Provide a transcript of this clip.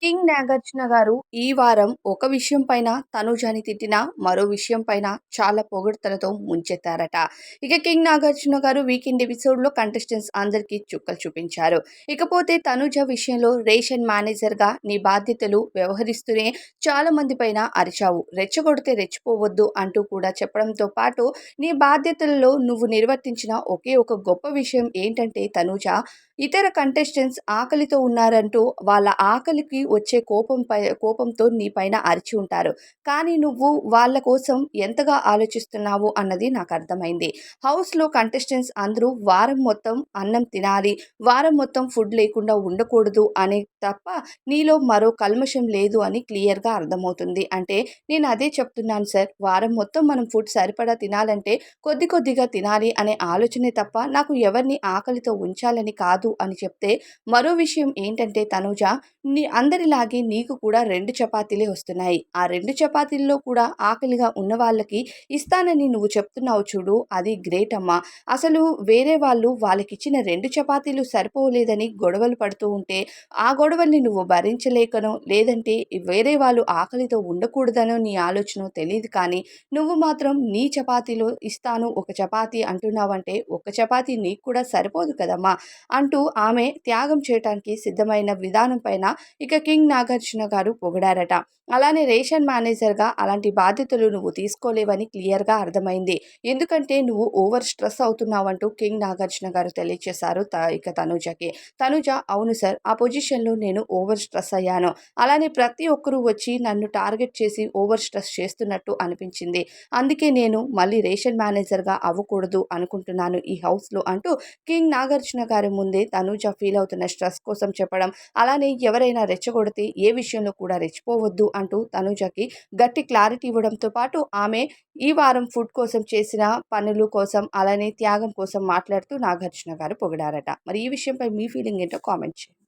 King Nagarjuna గారు ఈ వారం ఒక విషయం పైన తనూజని తిట్టిన మరో విషయం పైన చాలా పొగడ్తలతో ముంచెత్తారట. ఇక కింగ్ నాగార్జున గారు వీకెండ్ ఎపిసోడ్లో కంటెస్టెంట్స్ అందరికీ చుక్కలు చూపించారు. ఇకపోతే తనూజ విషయంలో రేషన్ మేనేజర్గా నీ బాధ్యతలు వ్యవహరిస్తూనే చాలా మంది పైన అరిచావు, రెచ్చగొడితే రెచ్చిపోవద్దు అంటూ కూడా చెప్పడంతో పాటు నీ బాధ్యతలలో నువ్వు నిర్వర్తించిన ఒకే ఒక గొప్ప విషయం ఏంటంటే తనూజ ఇతర కంటెస్టెంట్స్ ఆకలితో ఉన్నారంటూ వాళ్ళ ఆకలికి వచ్చే కోపంతో నీ పైన అరిచి ఉంటారు. కానీ నువ్వు వాళ్ళ కోసం ఎంతగా ఆలోచిస్తున్నావు అన్నది నాకు అర్థమైంది. హౌస్‌లో కంటెస్టెంట్స్ అందరూ వారం మొత్తం అన్నం తినాలి, వారం మొత్తం ఫుడ్ లేకుండా ఉండకూడదు అని తప్ప నీలో మరో కల్మషం లేదు అని క్లియర్‌గా అర్థమవుతుంది. అంటే నేను అదే చెప్తున్నాను సార్. వారం మొత్తం మనం ఫుడ్ సరిపడా తినాలంటే కొద్ది కొద్దిగా తినాలి అనే ఆలోచనే తప్ప నాకు ఎవరిని ఆకలితో ఉంచాలని కాదు అని చెప్తే, మరో విషయం ఏంటంటే తనూజ అందరిలాగే నీకు కూడా 2 చపాతీలే వస్తున్నాయి. ఆ 2 చపాతీల్లో కూడా ఆకలిగా ఉన్న వాళ్ళకి ఇస్తానని నువ్వు చెప్తున్నావు చూడు, అది గ్రేట్ అమ్మా. అసలు వేరే వాళ్ళు వాళ్ళకిచ్చిన 2 చపాతీలు సరిపోలేదని గొడవలు పడుతూ ఉంటే, ఆ గొడవల్ని నువ్వు భరించలేకనో, లేదంటే వేరే వాళ్ళు ఆకలితో ఉండకూడదనో నీ ఆలోచనో తెలీదు కానీ, నువ్వు మాత్రం నీ చపాతీలో ఇస్తాను ఒక చపాతీ అంటున్నావంటే, ఒక చపాతీ నీకు కూడా సరిపోదు కదమ్మా! అంటూ ఆమె త్యాగం చేయటానికి సిద్ధమైన విధానం పైన ఇక కింగ్ నాగార్జున గారు పొగిడారట. అలానే రేషన్ మేనేజర్‌గా అలాంటి బాధ్యతలు నువ్వు తీసుకోలేవని క్లియర్‌గా అర్థమైంది. ఎందుకంటే నువ్వు ఓవర్ స్ట్రెస్ అవుతున్నావంటూ కింగ్ నాగార్జున గారు తెలియచేశారు ఇక తనూజకి. తనూజ అవును సార్, ఆ పొజిషన్‌లో నేను ఓవర్ స్ట్రెస్ అయ్యాను. అలానే ప్రతి ఒక్కరు వచ్చి నన్ను టార్గెట్ చేసి ఓవర్ స్ట్రెస్ చేస్తున్నట్టు అనిపించింది. అందుకే నేను మళ్ళీ రేషన్ మేనేజర్‌గా అవ్వకూడదు అనుకుంటున్నాను ఈ హౌస్‌లో అంటూ కింగ్ నాగార్జున గారి ముందే తనూజ ఫీల్ అవుతున్న స్ట్రెస్ కోసం చెప్పడం, అలానే ఎవరైనా రెచ్చగొడితే ఏ విషయంలో కూడా రెచ్చిపోవద్దు అంటూ తనూజకి గట్టి క్లారిటీ ఇవ్వడంతో పాటు ఆమె ఈ వారం ఫుడ్ కోసం చేసిన పనులు కోసం, అలానే త్యాగం కోసం మాట్లాడుతూ నాగార్జున గారు పొగిడారట. మరి ఈ విషయంపై మీ ఫీలింగ్ ఏంటో కామెంట్ చేయండి.